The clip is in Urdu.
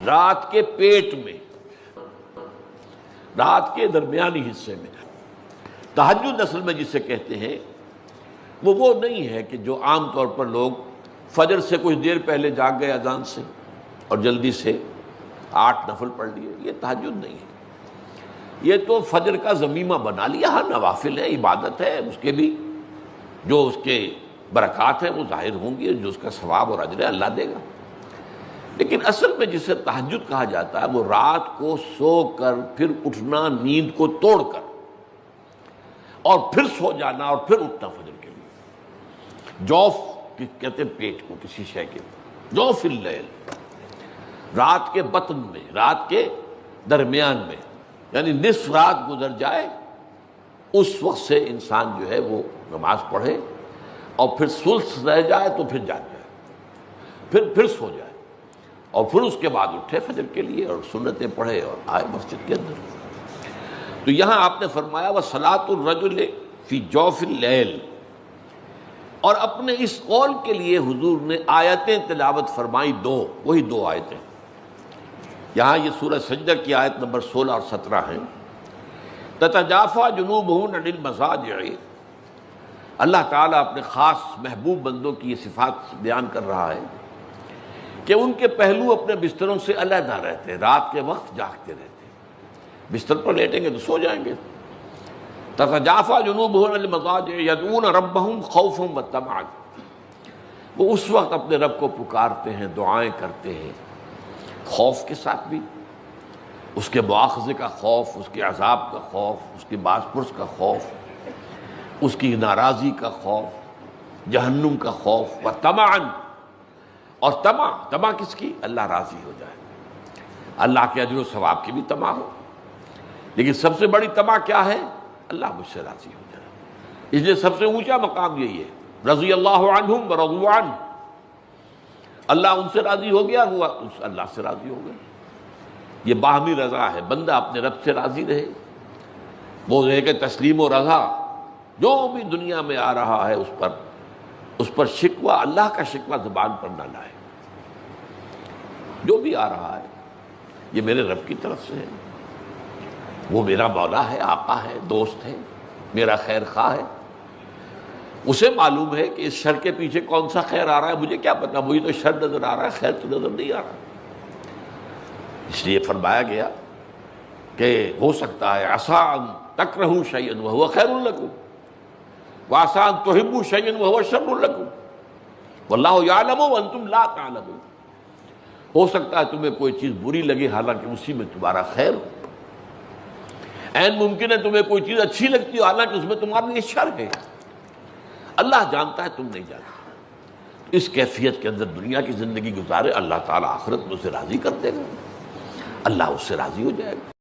رات کے پیٹ میں، رات کے درمیانی حصے میں تہجد اصل میں جسے کہتے ہیں وہ نہیں ہے کہ جو عام طور پر لوگ فجر سے کچھ دیر پہلے جاگ گئے اذان سے اور جلدی سے 8 نفل پڑھ لیے، یہ تہجد نہیں ہے۔ یہ تو فجر کا ضمیمہ بنا لیا، ہاں نوافل ہے، عبادت ہے، اس کے بھی جو اس کے برکات ہیں وہ ظاہر ہوں گی، جو اس کا ثواب اور اجر ہے اللہ دے گا۔ لیکن اصل میں جسے تہجد کہا جاتا ہے وہ رات کو سو کر پھر اٹھنا، نیند کو توڑ کر، اور پھر سو جانا اور پھر اٹھنا فجر کے لیے۔ جوف کہتے ہیں پیٹ کو، کسی شے کے جوف اللیل، رات کے بطن میں، رات کے درمیان میں، یعنی نصف رات گزر جائے اس وقت سے انسان جو ہے وہ نماز پڑھے، اور پھر ثلث رہ جائے تو پھر جاگ جائے، پھر سو جائے، اور پھر اس کے بعد اٹھے فجر کے لیے اور سنتیں پڑھے اور آئے مسجد کے اندر۔ تو یہاں آپ نے فرمایا وَصَلَاةُ الرَّجُلِ فِي جَوْفِ اللَّيْلِ، اور اپنے اس قول کے لیے حضور نے آیتیں تلاوت فرمائی، وہی دو آیتیں۔ یہاں یہ سورہ سجدہ کی آیت نمبر 16 اور 17 ہیں۔ تَتَجَافَىٰ جُنُوبُهُمْ عَنِ الْمَضَاجِعِ، اللہ تعالیٰ اپنے خاص محبوب بندوں کی یہ صفات بیان کر رہا ہے کہ ان کے پہلو اپنے بستروں سے علیحدہ رہتے ہیں، رات کے وقت جاگتے رہتے ہیں، بستر پر لیٹیں گے تو سو جائیں گے۔ تَتَجَافَىٰ جُنُوبُهُمْ عَنِ الْمَضَاجِعِ يَدْعُونَ رَبَّهُمْ خَوْفًا وَطَمَعًا، وہ اس وقت اپنے رب کو پکارتے ہیں، دعائیں کرتے ہیں، خوف کے ساتھ بھی، اس کے مواخذے کا خوف، اس کے عذاب کا خوف، اس کی باز پرس کا خوف، اس کی ناراضی کا خوف، جہنم کا خوف، وَطَمَعًا، اور طمع کس کی؟ اللہ راضی ہو جائے، اللہ کے اجر و ثواب کی بھی طمع ہو، لیکن سب سے بڑی طمع کیا ہے؟ اللہ مجھ سے راضی ہو جائے۔ اس لیے سب سے اونچا مقام یہی ہے، رضی اللہ عنہم ورضوا عنہ، اللہ ان سے راضی ہو گیا، وہ اللہ سے راضی ہو گیا۔ یہ باہمی رضا ہے، بندہ اپنے رب سے راضی رہے، وہ ہے کہ تسلیم و رضا، جو بھی دنیا میں آ رہا ہے اس پر شکوہ، اللہ کا شکوہ زبان پر نہ لائے۔ جو بھی آ رہا ہے یہ میرے رب کی طرف سے ہے، وہ میرا مولا ہے، آقا ہے، دوست ہے، میرا خیر خواہ ہے، اسے معلوم ہے کہ اس شر کے پیچھے کون سا خیر آ رہا ہے، مجھے کیا پتا، مجھے تو شر نظر آ رہا ہے، خیر تو نظر نہیں آ رہا۔ اس لیے فرمایا گیا کہ ہو سکتا ہے عسیٰ ان تکرہوا شیئا وہو خیر لکم، وعسیٰ ان تحبوا شیئا وہو شر لکم، واللہ یعلم وانتم لا تعلمون، ہو سکتا ہے تمہیں کوئی چیز بری لگے حالانکہ اسی میں تمہارا خیر ہو، عین ممکن ہے تمہیں کوئی چیز اچھی لگتی ہو حالانکہ اس میں تمہارے لیے شر ہے، اللہ جانتا ہے تم نہیں جانتے۔ اس کیفیت کے اندر دنیا کی زندگی گزارے، اللہ تعالیٰ آخرت میں اسے راضی کر دے گا، اللہ اس سے راضی ہو جائے گا۔